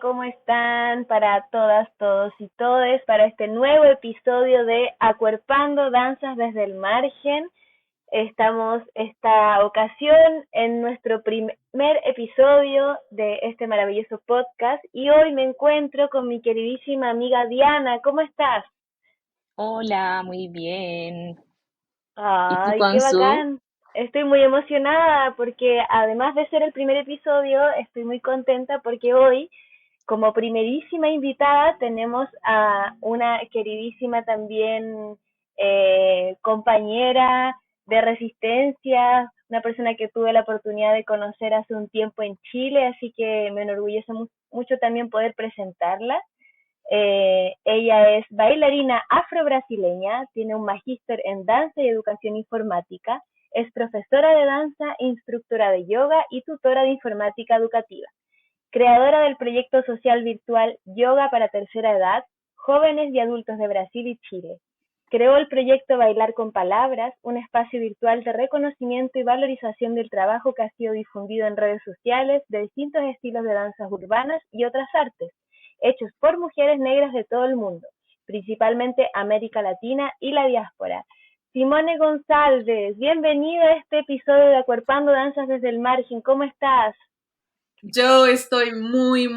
¿cómo están? Para todas, todos y todes, para este nuevo episodio de Acuerpando Danzas desde el Margen. Estamos esta ocasión en nuestro primer episodio de este maravilloso podcast y hoy me encuentro con mi queridísima amiga Diana. ¿Cómo estás? Hola, muy bien. ¿Y tú, Ay, qué Consu? bacán. Estoy muy emocionada porque además de ser el primer episodio, estoy muy contenta porque hoy, como primerísima invitada, tenemos a una queridísima también compañera de resistencia, una persona que tuve la oportunidad de conocer hace un tiempo en Chile, así que me enorgullece mucho también poder presentarla. Ella es bailarina afro-brasileña, tiene un magíster en danza y educación informática, es profesora de danza, instructora de yoga y tutora de informática educativa. Creadora del proyecto social virtual Yoga para Tercera Edad, Jóvenes y Adultos de Brasil y Chile. Creó el proyecto Bailar con Palabras, un espacio virtual de reconocimiento y valorización del trabajo que ha sido difundido en redes sociales de distintos estilos de danzas urbanas y otras artes, hechos por mujeres negras de todo el mundo, principalmente América Latina y la diáspora. Simone González, bienvenida a este episodio de Acuerpando Danzas desde el Margen. ¿Cómo estás? Yo estoy muy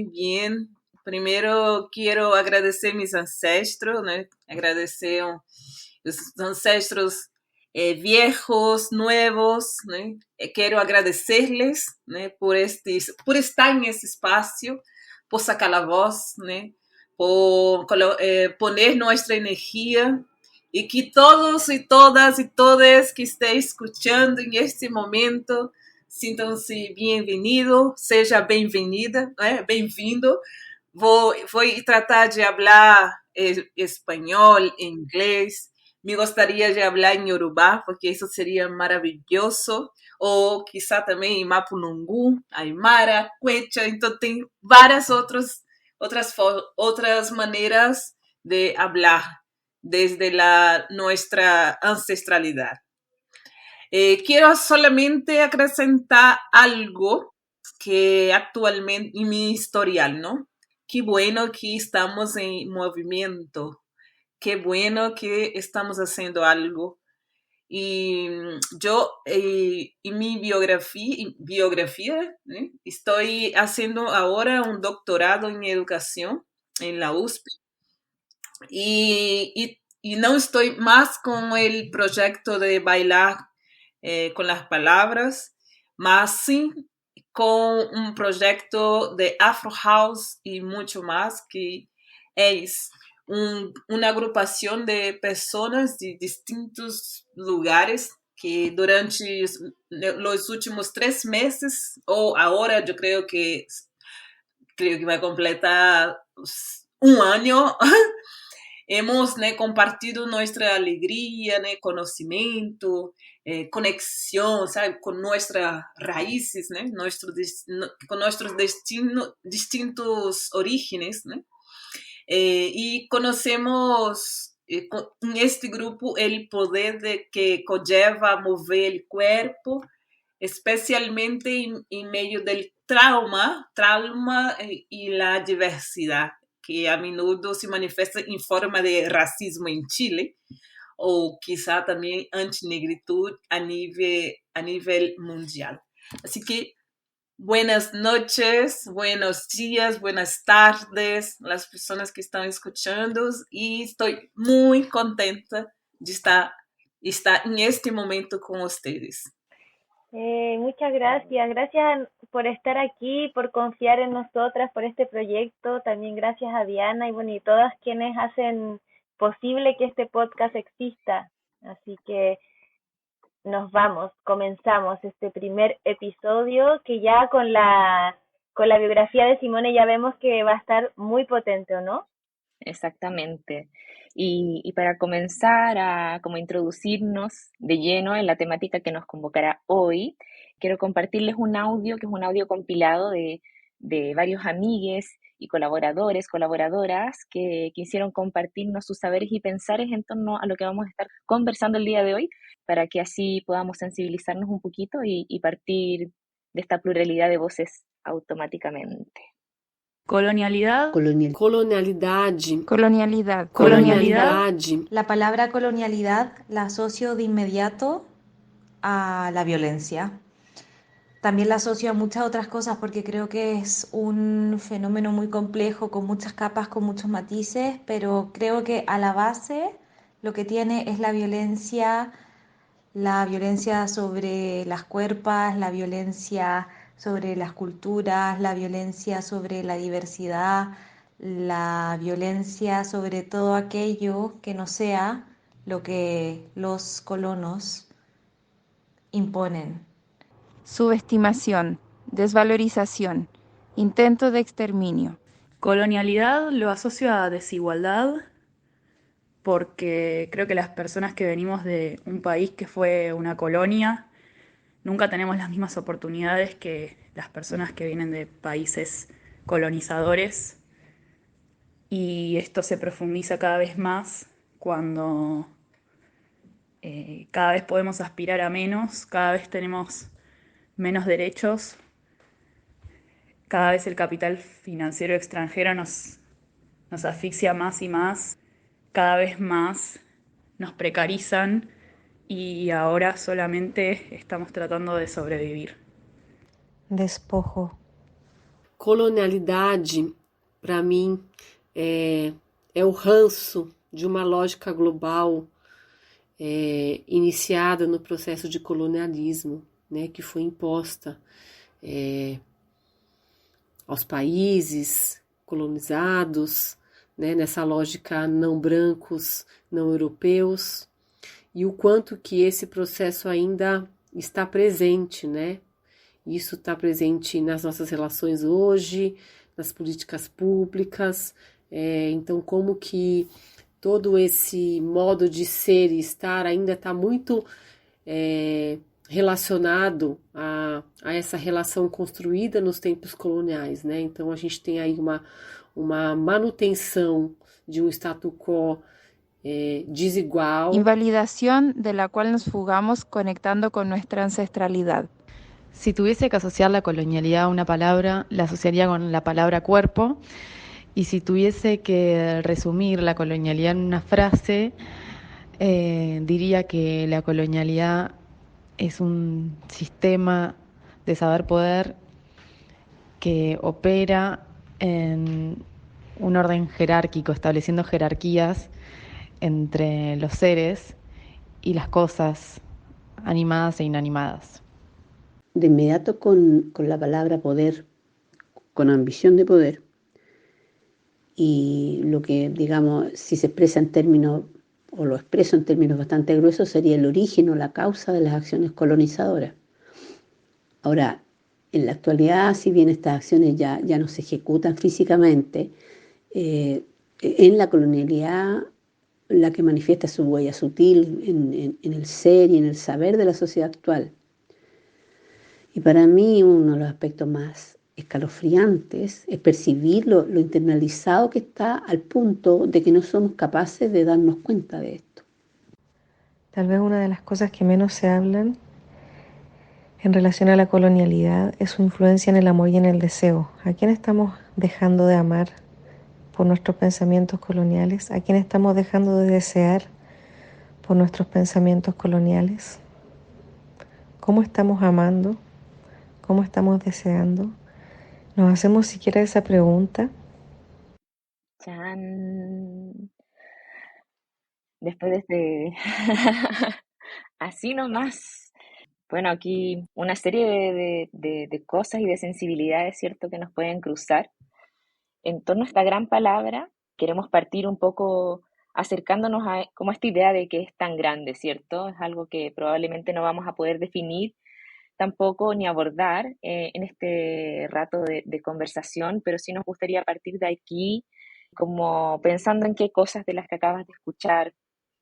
bien. Primero quiero agradecer mis ancestros, ¿no? Agradecer os ancestros viejos, nuevos, né? Quero agradecer-lhes, né, por estar nesse espaço, por sacar a voz, né, por poner nossa energia e que todos e todas que estén escutando em este momento sintam-se bem-vindos, seja bem-vinda, né? Bem-vindo. Vou tratar de falar espanhol, inglês. Me gostaria de falar em Yorubá, porque isso seria maravilhoso. Ou, quizá, também em Mapunungu, Aymara, Quechua. Então, tem várias outras maneiras de falar desde nuestra ancestralidad. Quiero solamente acrescentar algo que actualmente en mi historial, ¿no? Qué bueno que estamos en movimiento, qué bueno que estamos haciendo algo. Y yo en mi biografía ¿eh? Estoy haciendo ahora un doctorado en educación en la USP y no estoy más con el proyecto de bailar con las palabras, más sí con un proyecto de Afro House y mucho más, que es una agrupación de personas de distintos lugares que durante los últimos 3 meses, o ahora yo creo que va a completar un año, hemos compartido nuestra alegría, conocimiento, conexión, ¿sabe? Con nuestras raíces, con nuestros distintos orígenes, ¿no? Y conocemos en este grupo el poder de que conlleva mover el cuerpo, especialmente en medio del trauma y la diversidad, que a menudo se manifiesta en forma de racismo en Chile, o quizá también antinegritud a nivel mundial. Así que buenas noches, buenos días, buenas tardes, las personas que están escuchando, y estoy muy contenta de estar en este momento con ustedes. Muchas gracias. Gracias por estar aquí, por confiar en nosotras, por este proyecto. También gracias a Diana y bueno, y todas quienes hacen posible que este podcast exista. Así que nos vamos, comenzamos este primer episodio que ya con la biografía de Simone ya vemos que va a estar muy potente, ¿o no? Exactamente. Y para comenzar a como introducirnos de lleno en la temática que nos convocará hoy, quiero compartirles un audio que es un audio compilado de varios amigues y colaboradores, colaboradoras que quisieron compartirnos sus saberes y pensares en torno a lo que vamos a estar conversando el día de hoy, para que así podamos sensibilizarnos un poquito y partir de esta pluralidad de voces automáticamente. Colonialidad. Colonialidade. Colonialidad. Colonialidade. La palabra colonialidad la asocio de inmediato a la violencia. También la asocio a muchas otras cosas porque creo que es un fenómeno muy complejo, con muchas capas, con muchos matices, pero creo que a la base lo que tiene es la violencia sobre las cuerpas, la violencia sobre las culturas, la violencia sobre la diversidad, la violencia sobre todo aquello que no sea lo que los colonos imponen. Subestimación, desvalorización, intento de exterminio. Colonialidad lo asocio a desigualdad porque creo que las personas que venimos de un país que fue una colonia nunca tenemos las mismas oportunidades que las personas que vienen de países colonizadores y esto se profundiza cada vez más cuando cada vez podemos aspirar a menos, cada vez tenemos menos derechos, cada vez el capital financiero extranjero nos asfixia más y más, cada vez más nos precarizan y ahora solamente estamos tratando de sobrevivir. Despojo. Colonialidade, para mim, é o ranço de uma lógica global iniciada no processo de colonialismo, né, que foi imposta aos países colonizados, né, nessa lógica não brancos, não europeus, e o quanto que esse processo ainda está presente, né? Isso está presente nas nossas relações hoje, nas políticas públicas, então como que todo esse modo de ser e estar ainda está muito relacionado a essa relação construída nos tempos coloniais, né? Então a gente tem aí uma manutenção de um status quo desigual. Invalidación de la cual nos fugamos conectando con nuestra ancestralidad. Si tuviese que asociar la colonialidad a una palabra, la asociaría con la palabra cuerpo. Y si tuviese que resumir la colonialidad en una frase, diría que la colonialidad es un sistema de saber poder que opera en un orden jerárquico, estableciendo jerarquías entre los seres y las cosas animadas e inanimadas. De inmediato con la palabra poder, con ambición de poder, y lo que, digamos, si se expresa en términos, o lo expreso en términos bastante gruesos, sería el origen o la causa de las acciones colonizadoras. Ahora, en la actualidad, si bien estas acciones ya no se ejecutan físicamente, en la colonialidad la que manifiesta su huella sutil en el ser y en el saber de la sociedad actual. Y para mí uno de los aspectos más escalofriantes es percibir lo internalizado que está al punto de que no somos capaces de darnos cuenta de esto. Tal vez una de las cosas que menos se hablan en relación a la colonialidad es su influencia en el amor y en el deseo. ¿A quién estamos dejando de amar por nuestros pensamientos coloniales? ¿A quién estamos dejando de desear por nuestros pensamientos coloniales? ¿Cómo estamos amando? ¿Cómo estamos deseando? ¿Nos hacemos siquiera esa pregunta? Chan. Después de este... Así nomás. Bueno, aquí una serie de cosas y de sensibilidades, ¿cierto?, que nos pueden cruzar. En torno a esta gran palabra, queremos partir un poco acercándonos a como esta idea de que es tan grande, ¿cierto? Es algo que probablemente no vamos a poder definir tampoco ni abordar en este rato de conversación, pero sí nos gustaría partir de aquí como pensando en qué cosas de las que acabas de escuchar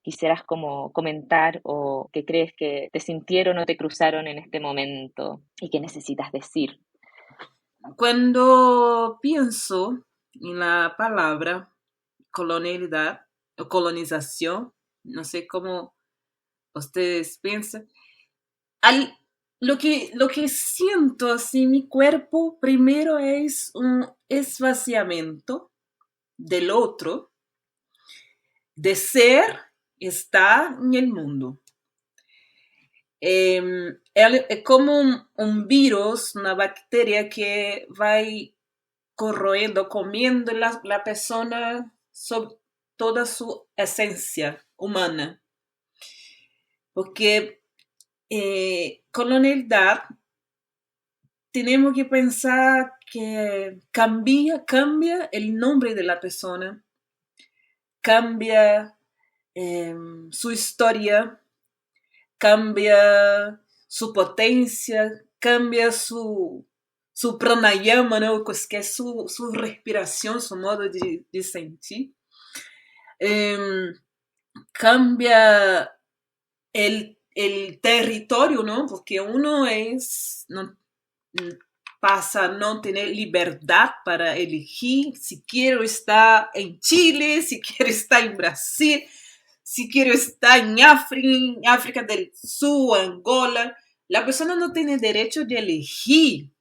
quisieras como comentar o que crees que te sintieron o te cruzaron en este momento y que necesitas decir. Cuando pienso en la palabra colonialidad o colonización, no sé cómo ustedes piensan, lo que siento así, mi cuerpo primero es un esvaciamiento del otro, de ser, estar en el mundo. É como un virus, una bacteria que va corroendo, comiendo la persona sobre toda su esencia humana. Porque con la unidad tenemos que pensar que cambia el nombre de la persona, cambia su historia, cambia su potencia, cambia su pranayama, ¿no? Pues que es su respiración, su modo de sentir. Cambia el territorio, ¿no? Porque uno pasa a no tener libertad para elegir si quiero estar en Chile, si quiero estar en Brasil, si quiero estar en África del Sur, Angola. La persona no tiene derecho de elegir.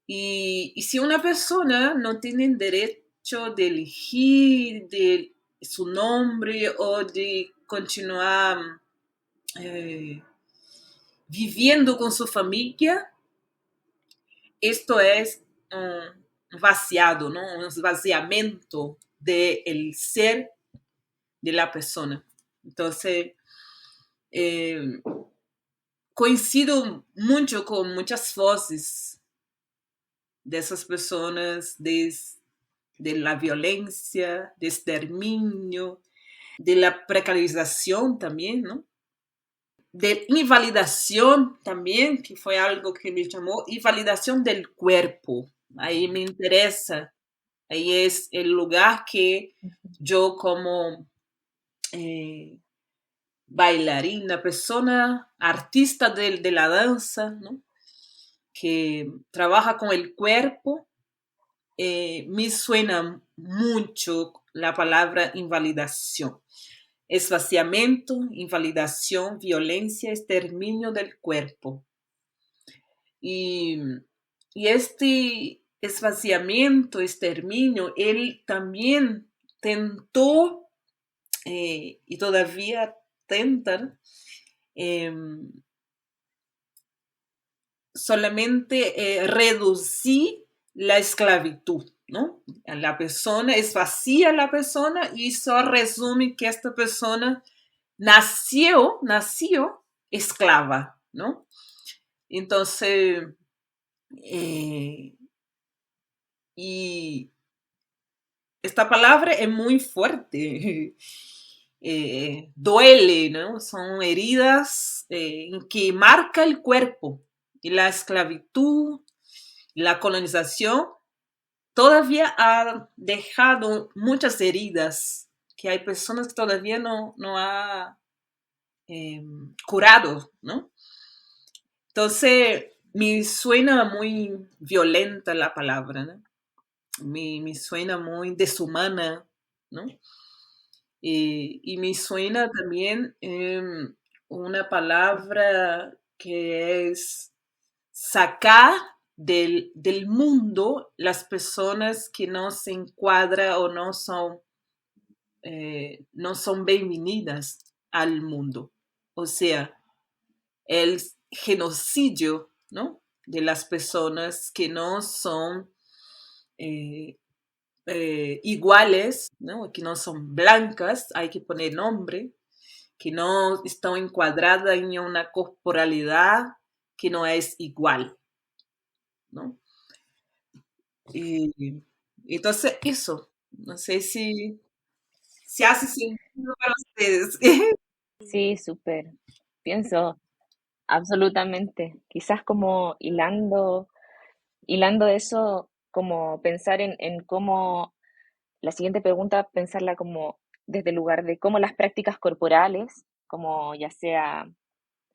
Y si una persona no tiene derecho de elegir de su nombre o de continuar viviendo con su familia, esto es vaciado, ¿no? Un vaciamiento del ser de la persona. Entonces, coincido mucho con muchas voces de esas personas, de la violencia, de exterminio, de la precarización también, ¿no? De invalidación también, que fue algo que me llamó, invalidación del cuerpo. Ahí me interesa, ahí es el lugar que yo como bailarina, persona, artista de la danza, ¿no? Que trabaja con el cuerpo, me suena mucho la palabra invalidación. Esvaciamiento, invalidación, violencia, exterminio del cuerpo. Y este esvaciamiento, exterminio, él también tentó y todavía tenta solamente reducir la esclavitud, ¿no? La persona es vacía, la persona, y solo resume que esta persona nació esclava, ¿no? Entonces, y esta palabra es muy fuerte, duele, ¿no? Son heridas en que marca el cuerpo, y la esclavitud, la colonización todavía ha dejado muchas heridas que hay personas que todavía no ha curado, ¿no? Entonces, me suena muy violenta la palabra, ¿no? Me suena muy deshumana, ¿no? Y me suena también una palabra que es sacar del mundo las personas que no se encuadran o no son bienvenidas al mundo. O sea, el genocidio, ¿no? De las personas que no son iguales, ¿no? Que no son blancas, hay que poner nombre, que no están encuadradas en una corporalidad que no es igual, ¿no? Y entonces eso, no sé si hace sentido para ustedes. Sí, súper. Pienso absolutamente. Quizás como hilando eso, como pensar en cómo, la siguiente pregunta, pensarla como desde el lugar de cómo las prácticas corporales, como ya sea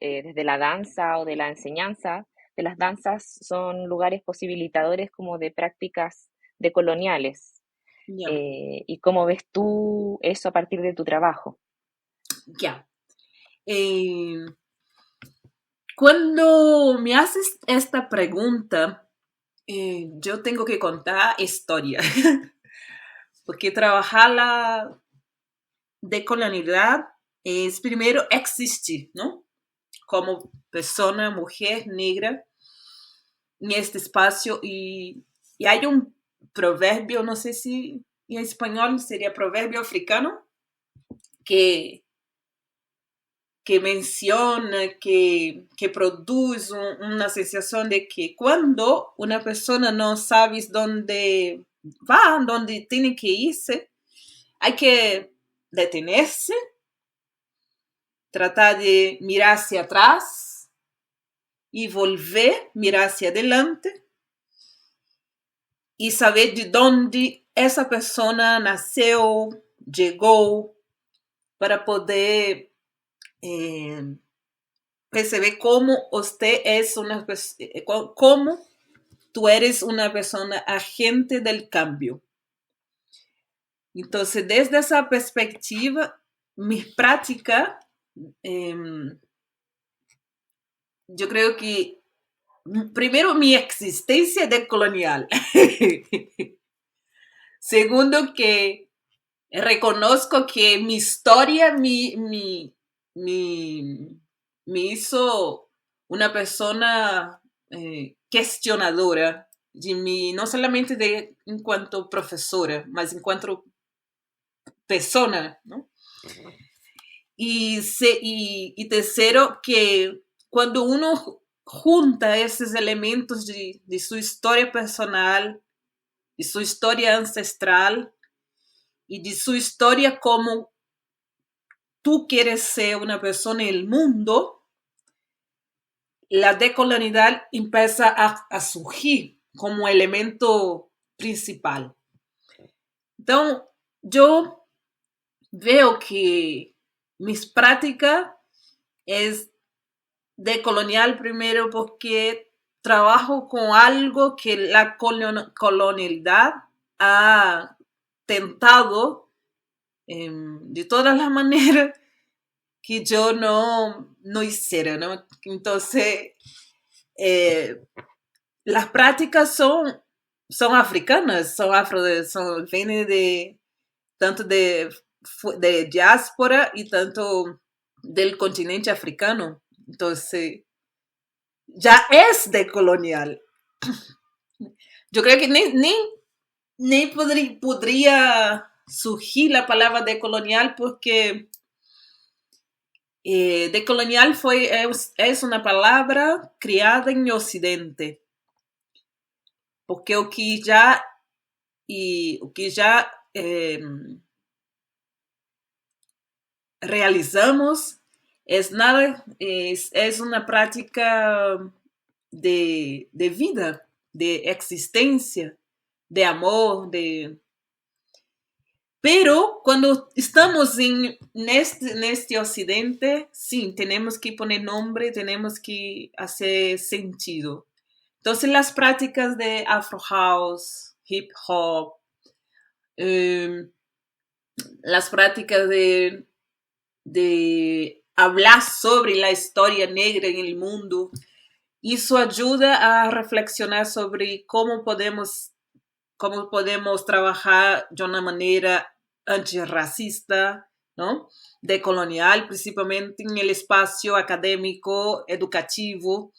desde la danza o de la enseñanza de las danzas, son lugares posibilitadores como de prácticas decoloniales. Ya, ¿Y cómo ves tú eso a partir de tu trabajo? ya. Eh, Cuando me haces esta pregunta, yo tengo que contar historia, porque trabajar la decolonialidad es primero existir, ¿no? Como persona, mujer negra en este espacio y hay un proverbio, no sé si en español sería proverbio africano, que menciona, que produce una sensación de que cuando una persona no sabe dónde va, dónde tiene que irse, hay que detenerse, tratar de mirar hacia atrás y volver, mirar hacia adelante y saber de dónde esa persona nació, llegó, para poder perceber cómo usted es cómo tú eres una persona agente del cambio. Entonces, desde esa perspectiva, mi práctica, yo creo que primero mi existencia decolonial. Segundo, que reconozco que mi historia me hizo una persona cuestionadora, no solamente en cuanto profesora, mas en cuanto persona, ¿no? Y tercero, que cuando uno junta esos elementos de su historia personal, de su historia ancestral y de su historia como tú quieres ser una persona en el mundo, la decolonialidad empieza a surgir como elemento principal. Entonces, yo veo que mis prácticas es decolonial primero porque trabajo con algo que la colonialidad ha tentado de todas las maneras que yo no hiciera, ¿no? Entonces, las prácticas son africanas, vienen tanto de diáspora y tanto del continente africano. Entonces, ya es decolonial. Yo creo que ni podría surgir la palabra decolonial porque decolonial es una palabra criada en Occidente. Porque o que já realizamos es una práctica de vida, de existencia, de amor, pero cuando estamos en este Occidente, sí, tenemos que poner nombre, tenemos que hacer sentido. Entonces las prácticas de Afro House, Hip Hop, las prácticas de hablar sobre la historia negra en el mundo, eso ayuda a reflexionar sobre cómo podemos trabajar de una manera antirracista, ¿no? Decolonial, principalmente en el espacio académico, educativo,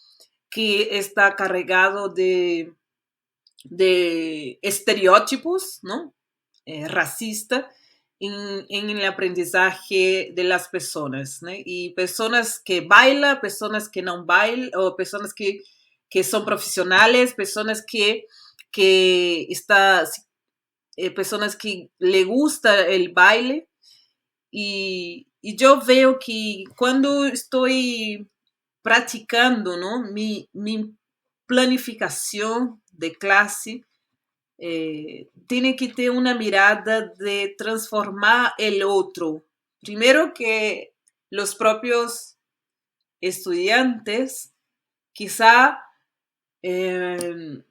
que está cargado de estereotipos, ¿no? Racista en el aprendizaje de las personas, ¿no? Y personas que bailan, personas que no bailan, o personas que son profesionales, personas personas que le gusta el baile. Y yo veo que cuando estoy practicando, ¿no? mi planificación de clase tiene que tener una mirada de transformar el otro. Primero que los propios estudiantes, quizá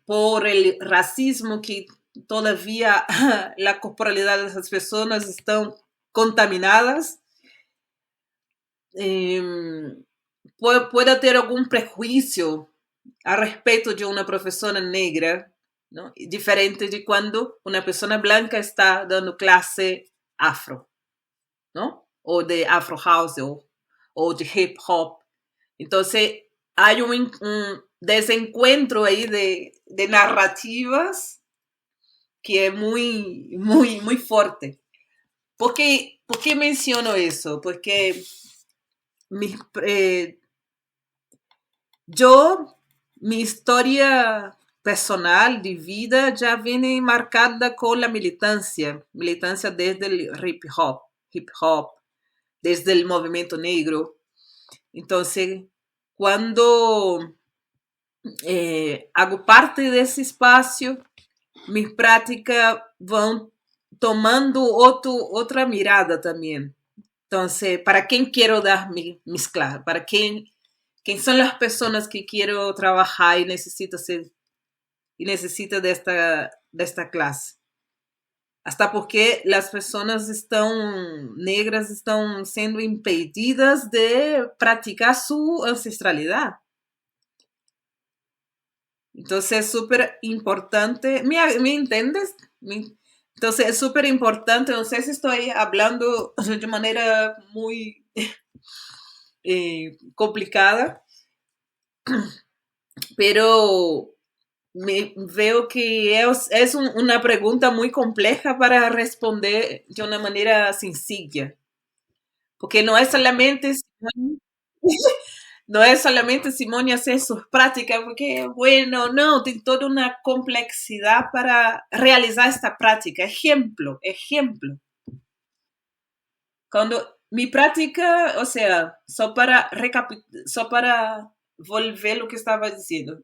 por el racismo que todavía la corporalidad de esas personas están contaminadas, pueda ter algum prejuízo a respeito de uma professora negra, ¿no? Diferente de quando uma pessoa branca está dando classe afro, ¿no? Ou de afro house ou de hip hop. Então, há desencontro aí de narrativas que é muito forte. ¿Por qué menciono eso? Porque mi historia personal de vida ya viene marcada con la militancia desde el hip hop, desde el movimiento negro. Entonces, cuando hago parte de ese espacio, mis prácticas van tomando otra mirada también. Entonces, ¿para quién quiero dar mis clases? ¿Para quién son las personas que quiero trabajar y necesito de esta clase? Hasta porque las personas negras están siendo impedidas de practicar su ancestralidad. Entonces, es súper importante. ¿Me entiendes? Entonces, es súper importante. No sé si estoy hablando de manera muy complicada, pero veo que es una pregunta muy compleja para responder de una manera sencilla. Porque no es solamente Simone hacer sus prácticas, porque, bueno, no, tiene toda una complejidad para realizar esta práctica. Ejemplo. Cuando mi práctica, o sea, só para volver lo que estaba diciendo.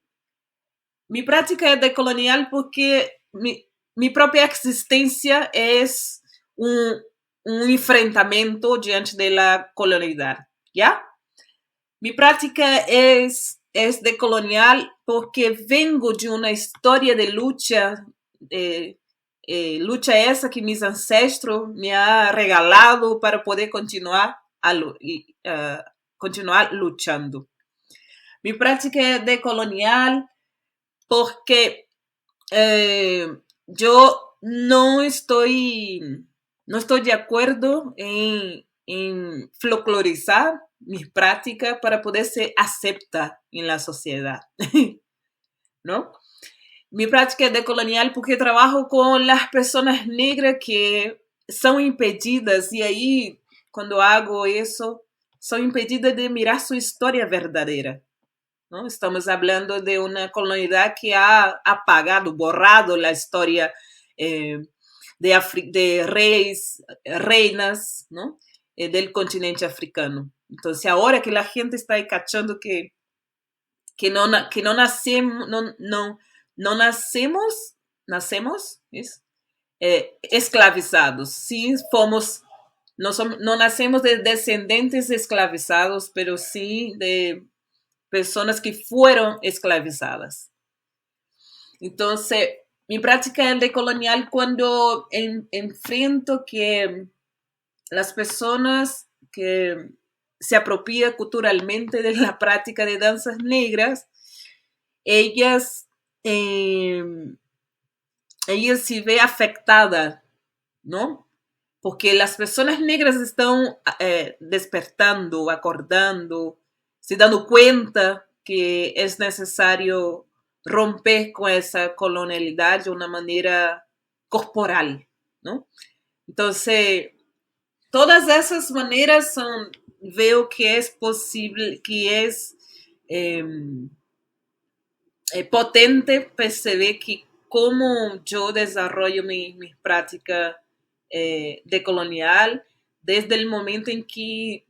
Mi práctica es decolonial porque mi propia existencia es un enfrentamiento diante de la colonialidad, ¿ya? Mi práctica es decolonial porque vengo de una historia de lucha, lucha essa que mis ancestros me han regalado para poder continuar luchando. Mi práctica es decolonial porque yo no estoy de acuerdo en folclorizar mis prácticas para poder ser aceptada en la sociedad, ¿no? Mi práctica es decolonial porque trabajo con las personas negras que son impedidas, y ahí cuando hago eso, son impedidas de mirar su historia verdadera, ¿no? Estamos hablando de una colonialidad que ha apagado, borrado la historia de reyes, reinas, ¿no? Del continente africano. Entonces, ahora que la gente está ahí cachando que no nacemos esclavizados. Sí, no nacemos de descendentes esclavizados, pero sí de personas que fueron esclavizadas. Entonces, mi práctica es decolonial cuando enfrento que las personas que se apropian culturalmente de la práctica de danzas negras, ellas se ven afectadas, ¿no? Porque las personas negras están despertando, acordando, se dando cuenta que es necesario romper con esa colonialidad de una manera corporal, ¿no? Entonces, todas esas maneras veo que es posible, que es potente perceber que como yo desarrollo mis prácticas decolonial desde el momento en que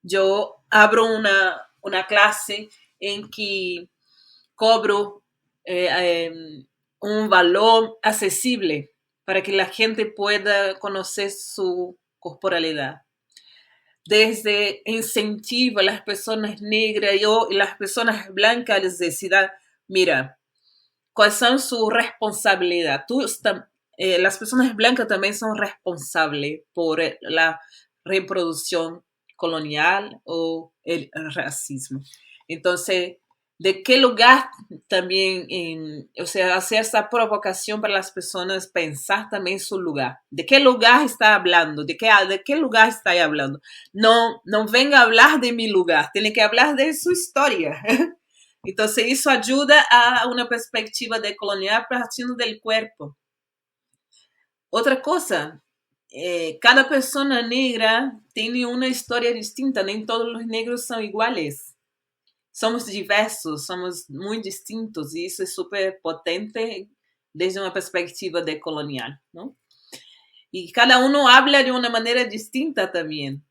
yo abro una clase en que cobro un valor accesible para que la gente pueda conocer su corporalidad. Desde incentivo a las personas negras y las personas blancas, les decía, mira, ¿cuáles son sus responsabilidades? Las personas blancas también son responsables por la reproducción colonial o el racismo. Entonces, ¿de qué lugar también, o sea, hacer esa provocación para las personas pensar también su lugar? ¿De qué lugar está hablando? ¿De qué lugar está hablando? No, no venga a hablar de mi lugar, tiene que hablar de su historia. Entonces, eso ayuda a una perspectiva decolonial partiendo del cuerpo. Otra cosa, cada persona negra tiene una historia distinta, no todos los negros son iguales. Somos diversos, somos muy distintos y eso es súper potente desde una perspectiva decolonial, ¿no? Y cada uno habla de una manera distinta también.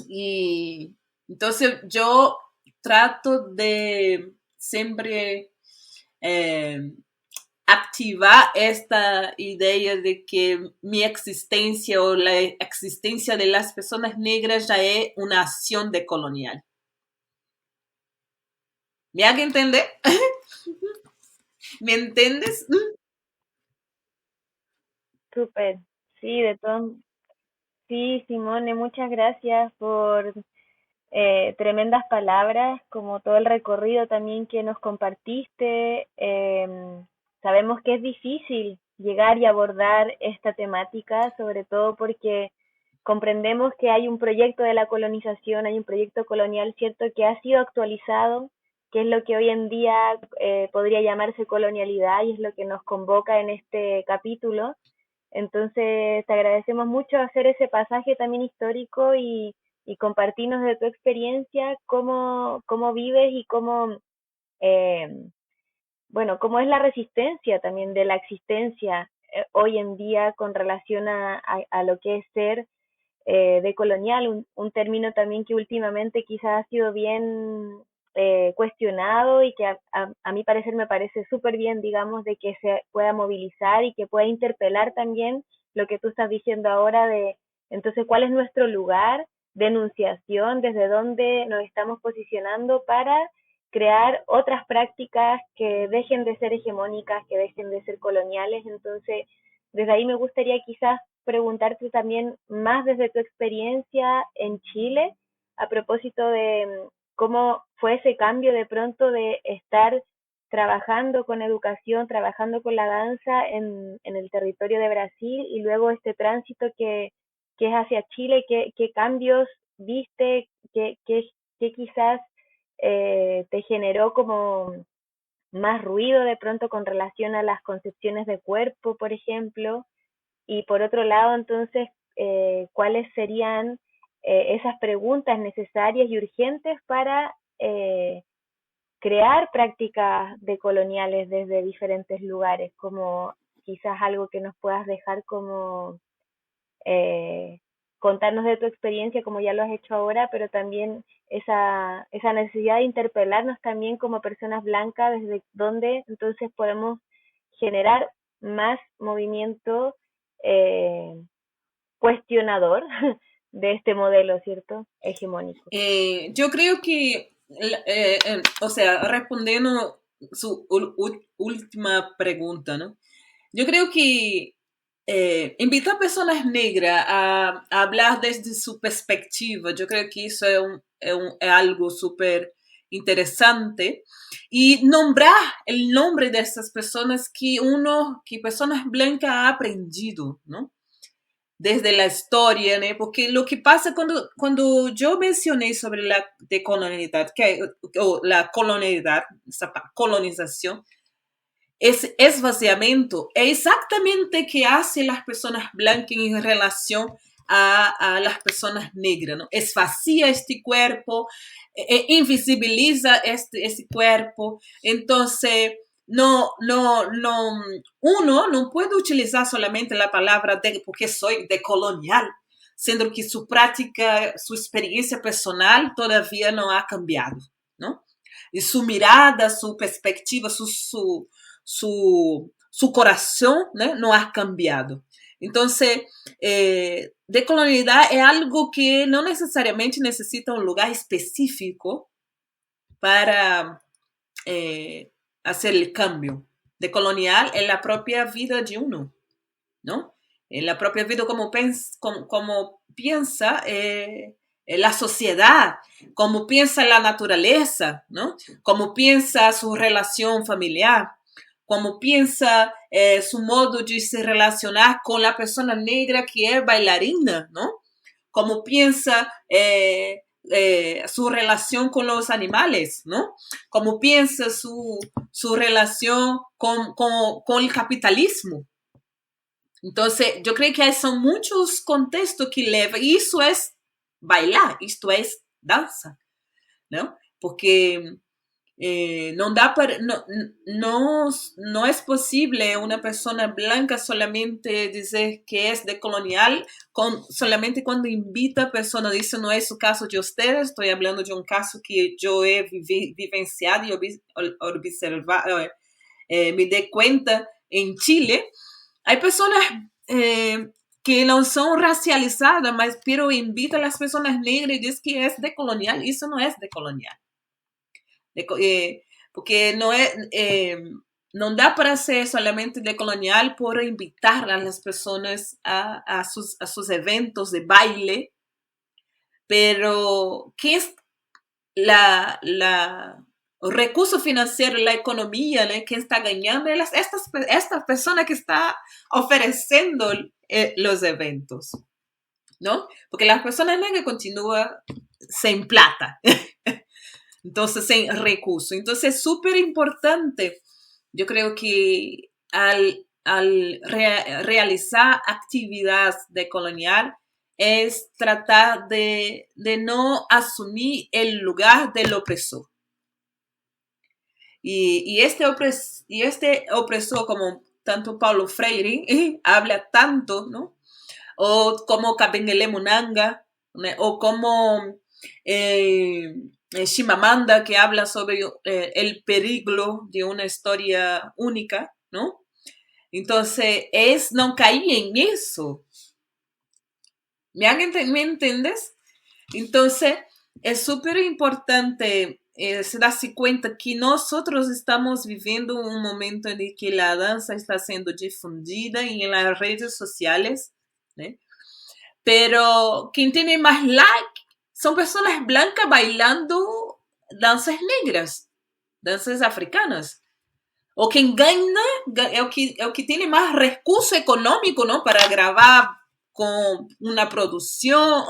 Y entonces yo trato de siempre activar esta idea de que mi existencia o la existencia de las personas negras ya es una acción decolonial. ¿Me hago entender? ¿Me entiendes? Súper. Sí, de todo. Sí, Simone, muchas gracias por tremendas palabras, como todo el recorrido también que nos compartiste. Sabemos que es difícil llegar y abordar esta temática, sobre todo porque comprendemos que hay un proyecto de la colonización, hay un proyecto colonial, ¿cierto?, que ha sido actualizado, que es lo que hoy en día podría llamarse colonialidad y es lo que nos convoca en este capítulo. Entonces, te agradecemos mucho hacer ese pasaje también histórico y compartirnos de tu experiencia, cómo vives y eh, cómo es la resistencia también de la existencia hoy en día con relación a lo que es ser decolonial, un término también que últimamente quizás ha sido bien cuestionado y que a mi parecer me parece súper bien, digamos, de que se pueda movilizar y que pueda interpelar también lo que tú estás diciendo ahora de, entonces, ¿cuál es nuestro lugar de enunciación, desde dónde nos estamos posicionando para crear otras prácticas que dejen de ser hegemónicas, que dejen de ser coloniales? Entonces, desde ahí me gustaría quizás preguntarte también más desde tu experiencia en Chile, a propósito de cómo fue ese cambio de pronto de estar trabajando con educación, trabajando con la danza en el territorio de Brasil y luego este tránsito que es hacia Chile, qué cambios viste, qué quizás te generó como más ruido de pronto con relación a las concepciones de cuerpo, por ejemplo, y por otro lado, entonces, ¿cuáles serían esas preguntas necesarias y urgentes para crear prácticas decoloniales desde diferentes lugares? Como quizás algo que nos puedas dejar como eh, contarnos de tu experiencia como ya lo has hecho ahora, pero también esa necesidad de interpelarnos también como personas blancas, desde donde entonces podemos generar más movimiento eh, cuestionador de este modelo, ¿cierto? Hegemónico. Yo creo que, o sea, respondiendo su última pregunta, ¿no? Yo creo que invitar a personas negras a hablar desde su perspectiva, yo creo que eso es algo súper interesante. Y nombrar el nombre de esas personas que personas blancas ha aprendido, ¿no? Desde la historia, ¿no? Porque lo que pasa cuando yo mencioné sobre la decolonialidad, o la colonialidad, esa colonización, ese esvaziamiento es exactamente que hacen las personas blancas en relación a las personas negras, ¿no? Esvacía este cuerpo, invisibiliza este cuerpo. Entonces, uno no puede utilizar solamente la palabra porque soy decolonial, siendo que su práctica, su experiencia personal todavía no ha cambiado, ¿no? Y su mirada, su perspectiva, su corazón, ¿no? No ha cambiado. Entonces, decolonialidad es algo que no necesariamente necesita un lugar específico para hacer el cambio. Decolonial es la propia vida de uno, ¿no? En la propia vida como piensa la sociedad, cómo piensa la naturaleza, ¿no? Cómo piensa su relación familiar, cómo piensa su modo de se relacionar con la persona negra que es bailarina, ¿no? Cómo piensa su relación con los animales, ¿no? Cómo piensa su relación con el capitalismo. Entonces, yo creo que son muchos contextos que llevan, y eso es bailar, esto es danza, ¿no? Porque no es posible una persona blanca solamente decir que es decolonial solamente cuando invita a personas. Eso no es el caso de ustedes, estoy hablando de un caso que yo he vivenciado y observado, me di cuenta en Chile. Hay personas que no son racializadas, pero invitan a las personas negras y dicen que es decolonial. Eso no es decolonial. Porque no da para ser solamente decolonial por invitar a las personas a sus eventos de baile, pero ¿qué es el recurso financiero, la economía, ¿no? ¿Quién está ganando? Estas personas que están ofreciendo los eventos, ¿no? Porque las personas negras continúan sin plata. Entonces, sin recursos. Entonces, es súper importante, yo creo que al realizar actividades decolonial es tratar de no asumir el lugar del opresor. Y este opresor, como tanto Paulo Freire habla tanto, ¿no? O como Kabengele Munanga, ¿no? O como Chimamanda, que habla sobre el peligro de una historia única, ¿no? Entonces, es no caer en eso. ¿Me entiendes? Entonces, es súper importante se darse cuenta que nosotros estamos viviendo un momento en el que la danza está siendo difundida en las redes sociales, ¿no? Pero quien tiene más like son personas blancas bailando danzas negras, danzas africanas. O quien gana, el que tiene más recurso económico, ¿no? Para grabar con una producción,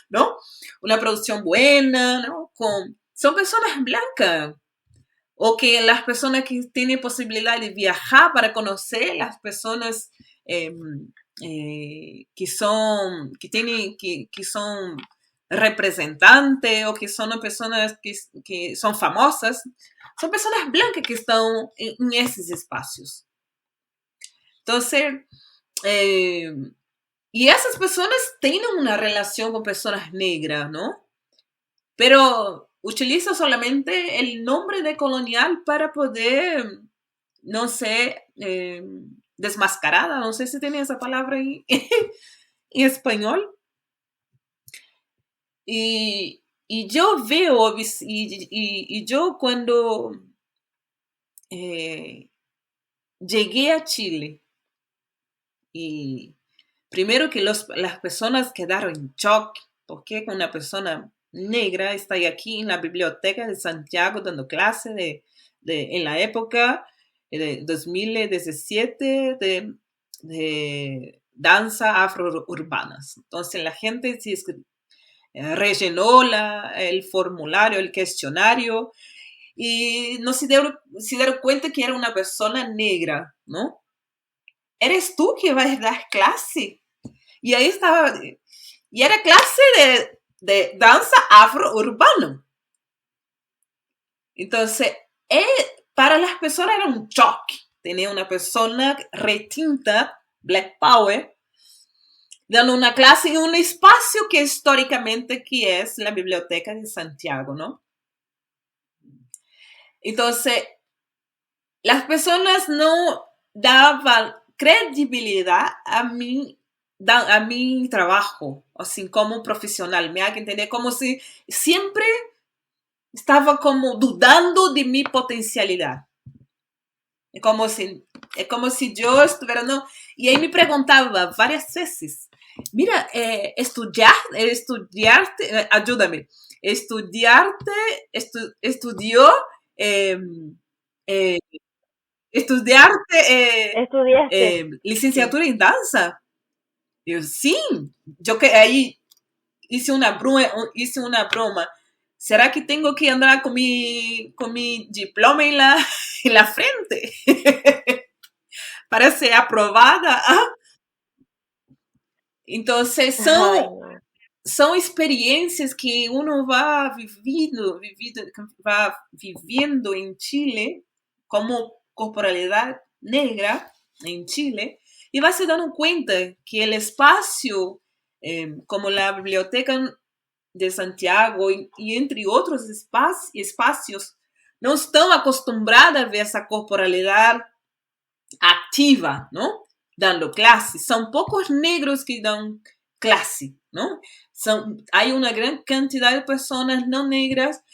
¿no? Una producción buena, ¿no? Son personas blancas. O que las personas que tienen posibilidad de viajar para conocer las personas que son representantes o que son personas que son famosas, son personas blancas que están en esos espacios. Entonces, y esas personas tienen una relación con personas negras, ¿no? Pero utiliza solamente el nombre de colonial para poder, no sé, desmascarada, no sé si tiene esa palabra en español. Y yo veo, y yo cuando llegué a Chile, y primero que las personas quedaron en shock, porque una persona negra está aquí en la biblioteca de Santiago dando clase en la época de 2017 de danza afrourbanas. Entonces la gente rellenó el formulario, el cuestionario, y no se dieron cuenta que era una persona negra, ¿no? ¿Eres tú que vas a dar clase? Y ahí estaba, y era clase de danza afro-urbano. Entonces, para las personas era un shock tener una persona retinta, Black Power, dando una clase en un espacio que históricamente que es la Biblioteca de Santiago, ¿no? Entonces, las personas no daban credibilidad a mi trabajo, así como profesional, me hago entender, como si siempre estaba como dudando de mi potencialidad. Es como si yo estuviera, no. Y ahí me preguntaba varias veces, mira, estudiarte, ayúdame, estudió, eh, eh, Estudiaste. Sí. licenciatura en danza. Yo, sí, yo que ahí hice una broma. ¿Será que tengo que andar con mi diploma en la frente para ser aprobada? ¿Ah? Entonces, Ay, no. son experiencias que uno va viviendo en Chile como corporalidad negra en Chile y va se dando cuenta que el espacio, como la biblioteca de Santiago y entre otros espacios, no están acostumbradas a ver esa corporalidad activa, ¿no? Dando clases. Son pocos negros que dan clase, ¿no? Hay una gran cantidad de personas no negras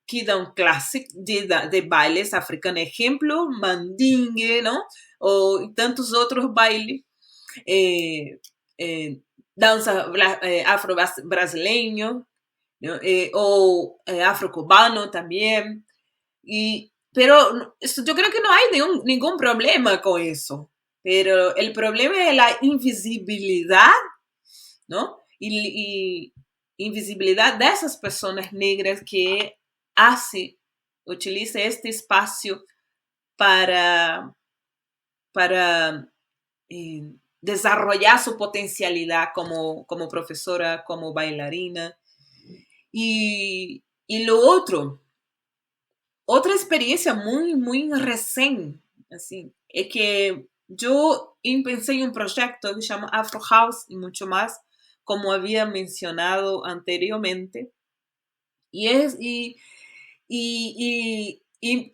que dan clase de bailes africanos. Ejemplo, mandingue, ¿no? O tantos otros bailes. Eh, eh, danza afro-brasileño, ¿no? O afro-cubano también. Pero yo creo que no hay ningún problema con eso. Pero el problema es la invisibilidad, ¿no? Y invisibilidad de esas personas negras que utiliza este espacio para, para desarrollar su potencialidad como profesora, como bailarina. Y lo otro, otra experiencia muy recién, así, es que yo pensé en un proyecto que se llama Afro House y mucho más, como había mencionado anteriormente. Y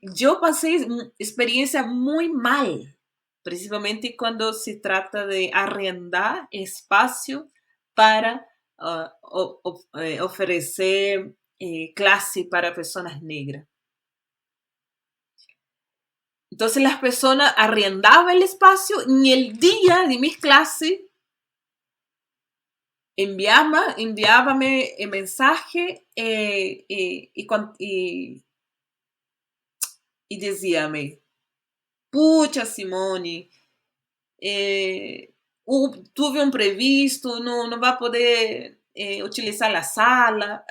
yo pasé experiencia muy mal, principalmente cuando se trata de arrendar espacio para ofrecer clase para personas negras. Entonces las personas arrendaban el espacio y el día de mis clases enviábame el mensaje y decíame, pucha Simone, tuve un previsto, no va a poder utilizar la sala.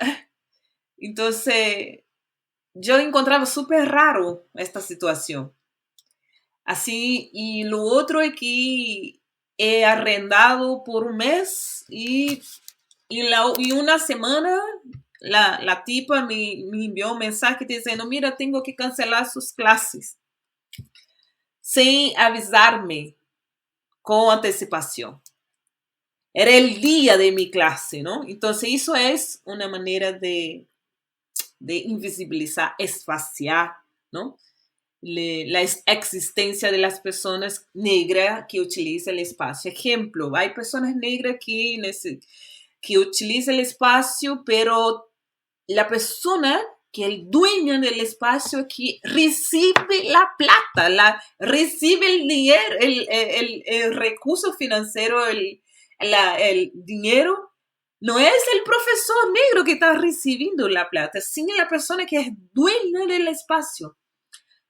Entonces yo encontraba súper raro esta situación. Así, y lo otro es que he arrendado por un mes y una semana la tipa me envió un mensaje diciendo, mira, tengo que cancelar sus clases, sin avisarme con anticipación. Era el día de mi clase, ¿no? Entonces eso es una manera de invisibilizar, espaciar, ¿no? La existencia de las personas negras que utilizan el espacio. Ejemplo, hay personas negras que utilizan el espacio, pero la persona que el dueño del espacio que recibe la plata, recibe el dinero, el recurso financiero, el dinero, no es el profesor negro que está recibiendo la plata, sino la persona que es dueña del espacio.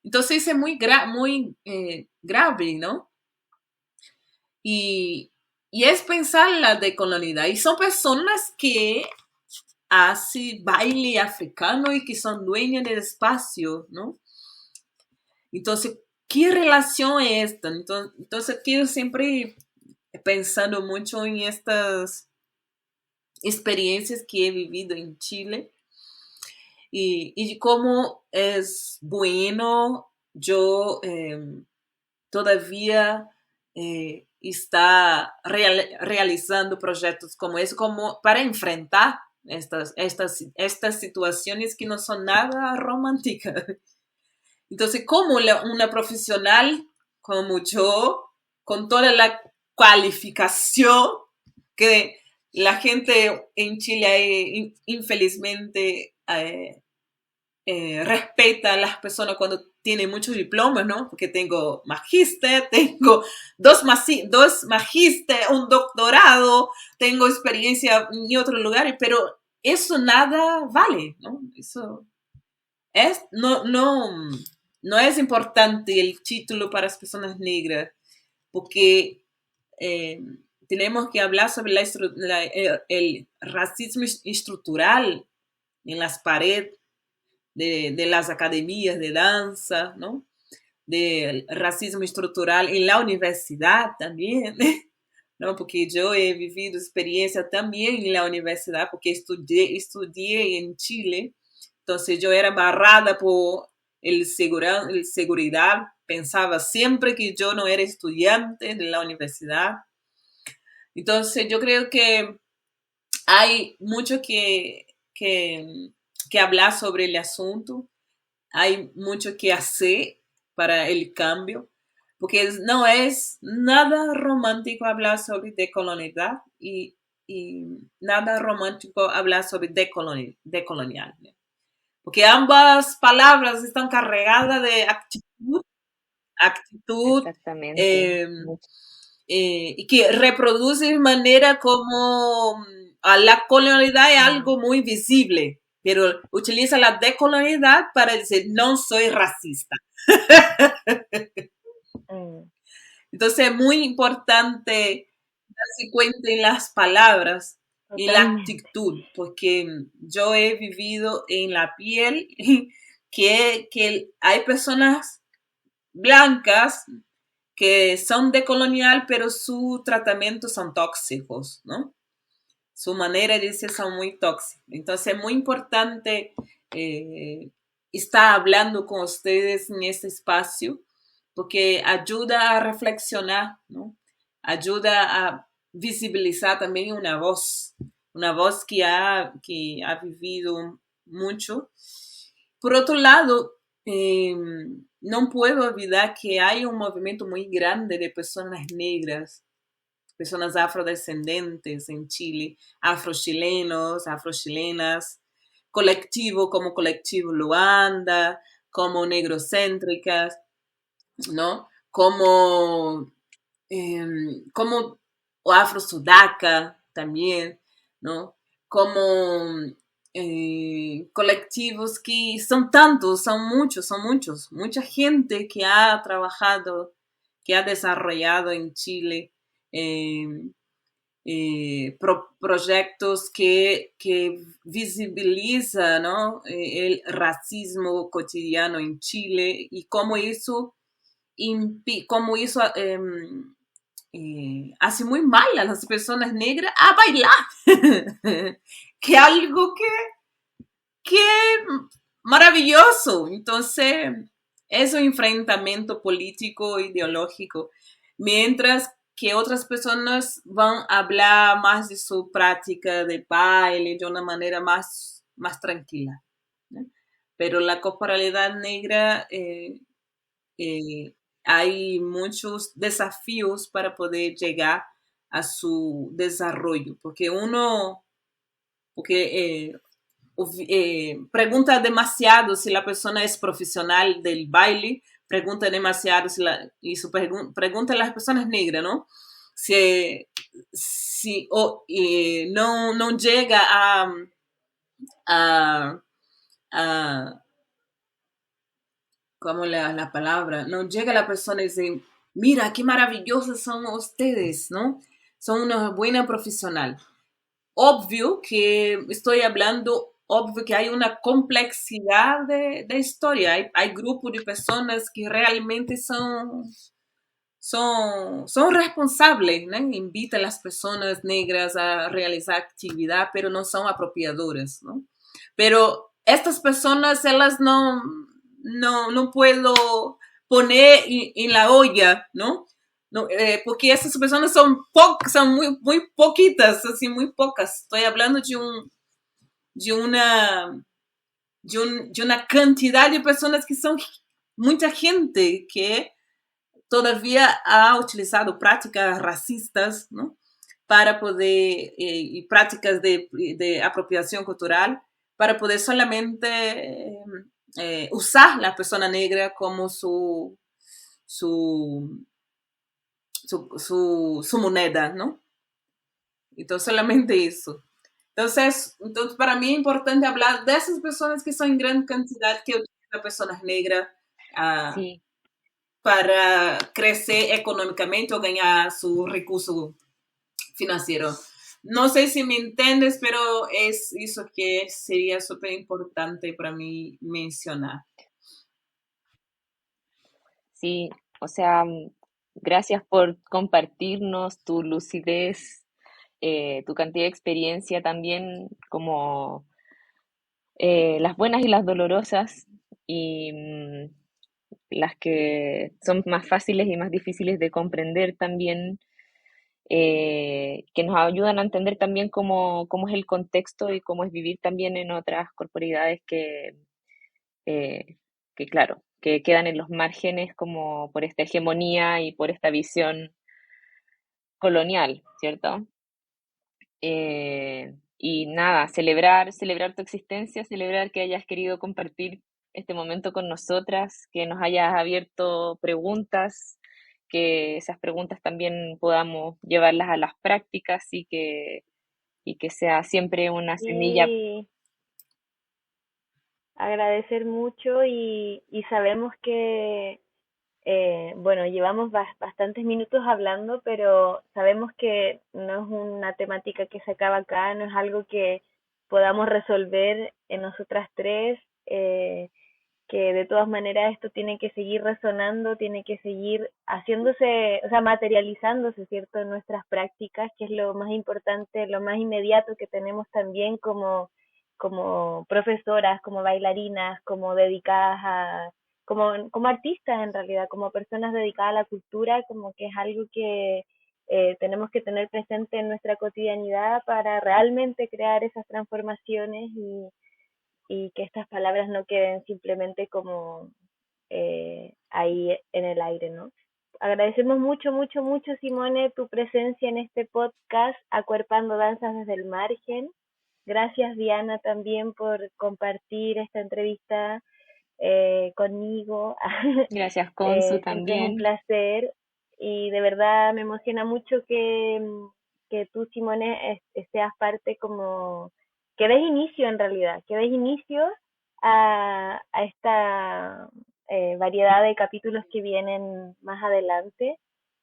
Entonces es muy grave, ¿no? Y es pensar la decolonialidad. Y son personas que hacen baile africano y que son dueñas del espacio, ¿no? Entonces, ¿qué relación es esta? Entonces quiero siempre pensando mucho en estas experiencias que he vivido en Chile. Y cómo es bueno yo todavía está realizando proyectos como ese, como para enfrentar estas situaciones que no son nada románticas. Entonces, como una profesional como yo, con toda la cualificación que la gente en Chile infelizmente respeta a las personas cuando tienen muchos diplomas, ¿no? Porque tengo magíster, tengo dos magíster, un doctorado, tengo experiencia en otros lugares, pero eso nada vale, ¿no? Eso no es importante el título para las personas negras, porque tenemos que hablar sobre el racismo estructural en las paredes de las academias de danza, ¿no? Del racismo estructural en la universidad también, ¿no? Porque yo he vivido experiencia también en la universidad, porque estudié en Chile, entonces yo era barrada por el seguridad, pensaba siempre que yo no era estudiante de la universidad. Entonces yo creo que hay mucho que hablar sobre el asunto, hay mucho que hacer para el cambio, porque no es nada romántico hablar sobre decolonialidad y nada romántico hablar sobre decolonial, ¿no? Porque ambas palabras están cargadas de actitud Exactamente. y que reproduce de manera como a la colonialidad es algo muy visible, pero utiliza la decolonialidad para decir no soy racista. Entonces es muy importante darse cuenta en las palabras, en la actitud, porque yo he vivido en la piel que hay personas blancas que son decolonial, pero su tratamiento son tóxicos, ¿no? Su manera de decir son muy tóxicos. Entonces es muy importante estar hablando con ustedes en este espacio, porque ayuda a reflexionar, ¿no? Ayuda a visibilizar también una voz que ha vivido mucho. Por otro lado, no puedo olvidar que hay un movimiento muy grande de personas negras, personas afrodescendentes en Chile, afrochilenos, afrochilenas, colectivo como Colectivo Luanda, como Negrocéntricas, ¿no? Como o Afro Sudaca también, ¿no? Como colectivos que son tantos, son muchos, mucha gente que ha trabajado, que ha desarrollado en Chile proyectos que visibilizan, ¿no? El racismo cotidiano en Chile y cómo eso hace muy mal a las personas negras a bailar, que algo que maravilloso. Entonces, es un enfrentamiento político, ideológico, mientras que otras personas van a hablar más de su práctica de baile de una manera más tranquila, ¿no? Pero la corporalidad negra hay muchos desafíos para poder llegar a su desarrollo, porque pregunta demasiado si la persona es profesional del baile, pregunta demasiado pregunta a las personas negras, ¿no? No llega a como la palabra, no llega la persona y dice, mira, qué maravillosos son ustedes, ¿no? Son una buena profesional. Obvio que estoy hablando, obvio que hay una complejidad de historia. Hay grupos de personas que realmente son responsables, ¿no? Invitan a las personas negras a realizar actividad, pero no son apropiadoras, ¿no? Pero estas personas, ellas no puedo poner en la olla, ¿no? No, porque esas personas son muy poquitas, así muy pocas. Estoy hablando de una cantidad de personas que son mucha gente que todavía ha utilizado prácticas racistas, ¿no? Para poder, y prácticas de apropiación cultural para poder solamente usar la persona negra como su, su, su moneda, ¿no? Entonces, solamente eso. Entonces, para mí es importante hablar de esas personas que son en gran cantidad que utilizan personas negras Sí, para crecer económicamente o ganar su recurso financiero. No sé si me entiendes, pero es eso que sería súper importante para mí mencionar. sí, o sea, gracias por compartirnos tu lucidez, tu cantidad de experiencia también, como las buenas y las dolorosas, y las que son más fáciles y más difíciles de comprender también, que nos ayudan a entender también cómo es el contexto y cómo es vivir también en otras corporidades eh, que claro, que quedan en los márgenes como por esta hegemonía y por esta visión colonial, ¿cierto? Y nada, celebrar tu existencia, celebrar que hayas querido compartir este momento con nosotras, que nos hayas abierto preguntas, que esas preguntas también podamos llevarlas a las prácticas y que sea siempre una semilla. Y agradecer mucho y sabemos que, bueno, llevamos bastantes minutos hablando, pero sabemos que no es una temática que se acaba acá, no es algo que podamos resolver en nosotras tres, que de todas maneras esto tiene que seguir resonando, tiene que seguir haciéndose, o sea, materializándose, ¿cierto?, en nuestras prácticas, que es lo más importante, lo más inmediato que tenemos también como profesoras, como bailarinas, como dedicadas a, como artistas en realidad, como personas dedicadas a la cultura, como que es algo que tenemos que tener presente en nuestra cotidianidad para realmente crear esas transformaciones y que estas palabras no queden simplemente como ahí en el aire, ¿no? Agradecemos mucho, mucho, mucho, Simone, tu presencia en este podcast, Acuerpando Danzas desde el Margen. Gracias, Diana, también por compartir esta entrevista conmigo. Gracias, Consu, Siempre es un también. placer y de verdad me emociona mucho que tú, Simone, seas parte como, que des inicio en realidad, que des inicio a esta variedad de capítulos que vienen más adelante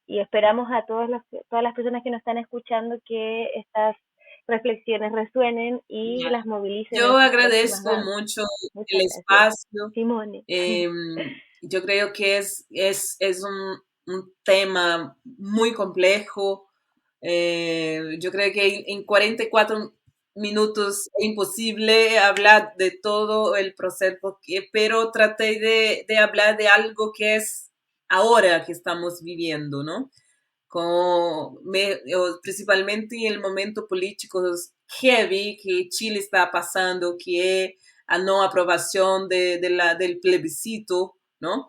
y esperamos a todas las personas que nos están escuchando que estas reflexiones resuenen y las movilicen Yo en sus próximas agradezco danzas. mucho el Muchas gracias, espacio. Simone. Yo creo que es un tema muy complejo. Yo creo que en 44 minutos es imposible hablar de todo el proceso, pero traté de hablar de algo que es ahora que estamos viviendo, ¿no? Principalmente en el momento político heavy que Chile está pasando, que es a no aprobación del plebiscito, ¿no?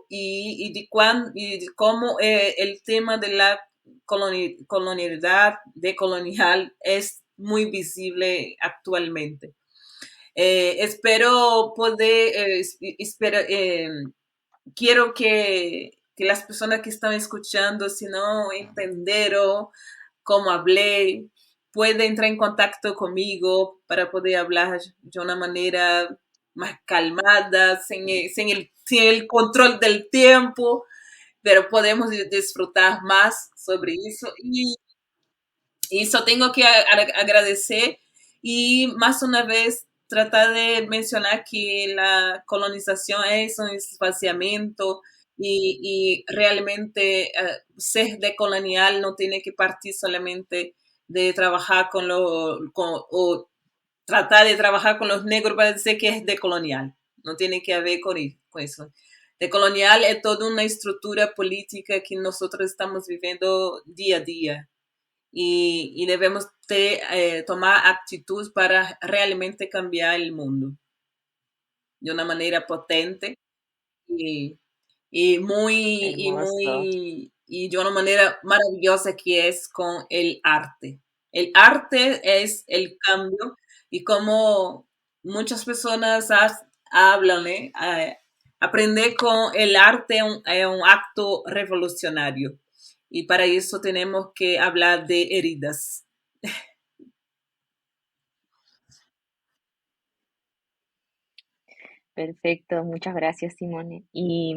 Y de cómo el tema de la colonialidad decolonial es muy visible actualmente. Espero poder, quiero que las personas que están escuchando, si no entendieron cómo hablé, pueden entrar en contacto conmigo para poder hablar de una manera más calmada, sin el control del tiempo, pero podemos disfrutar más sobre eso. Y eso tengo que agradecer y más una vez tratar de mencionar que la colonización es un espaciamiento y realmente ser decolonial no tiene que partir solamente de trabajar o tratar de trabajar con los negros para decir que es decolonial. No tiene que ver con eso. Decolonial es toda una estructura política que nosotros estamos viviendo día a día y debemos tomar actitud para realmente cambiar el mundo de una manera potente y, Hermoso. y de una manera maravillosa que es con el arte. El arte es el cambio y como muchas personas hablan, aprender con el arte es un acto revolucionario y para eso tenemos que hablar de heridas. Perfecto, muchas gracias, Simone. ¿Y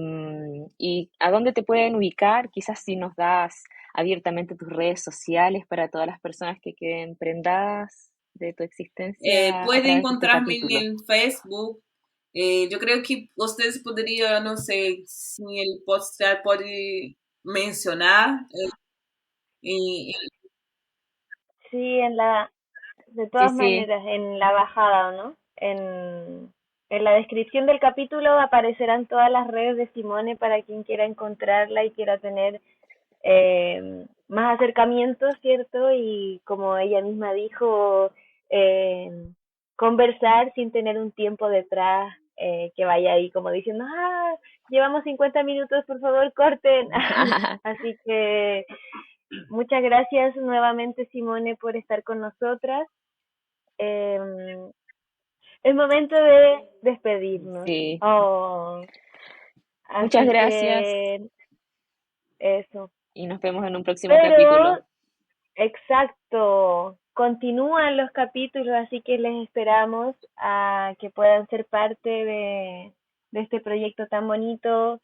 a dónde te pueden ubicar? Quizás si nos das abiertamente tus redes sociales para todas las personas que queden prendadas de tu existencia a Pueden través de este encontrarme capítulo. en Facebook. Yo creo que ustedes podrían, no sé, si el podcast puede mencionar. Sí, de Sí, todas sí, maneras, en la bajada, ¿no? En la descripción del capítulo aparecerán todas las redes de Simone para quien quiera encontrarla y quiera tener más acercamiento, ¿cierto? Y como ella misma dijo, eh, conversar sin tener un tiempo detrás que vaya ahí como diciendo, llevamos 50 minutos, por favor, corten. Así que muchas gracias nuevamente, Simone, por estar con nosotras. Es momento de despedirnos. sí. Oh, Muchas así gracias que eso. y nos vemos en un próximo Pero, capítulo. exacto, continúan los capítulos, así que les esperamos a que puedan ser parte de este proyecto tan bonito,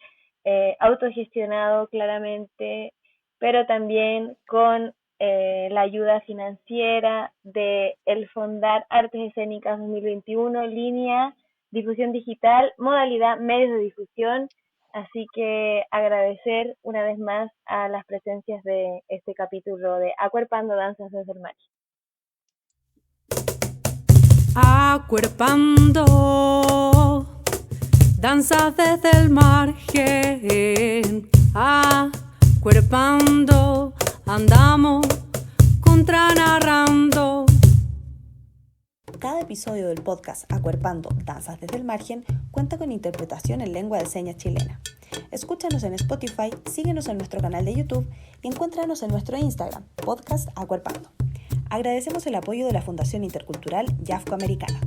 autogestionado claramente, pero también con la ayuda financiera de el Fondar Artes Escénicas 2021, línea, difusión digital, modalidad medios de difusión. Así que agradecer una vez más a las presencias de este capítulo de Acuerpando Danzas desde el Mar. Acuerpando danzas desde el margen, acuerpando andamos contranarrando. Cada episodio del podcast Acuerpando Danzas desde el Margen cuenta con interpretación en lengua de señas chilena. Escúchanos en Spotify, síguenos en nuestro canal de YouTube y encuéntranos en nuestro Instagram, podcast Acuerpando. Agradecemos el apoyo de la Fundación Intercultural Yafco Americana.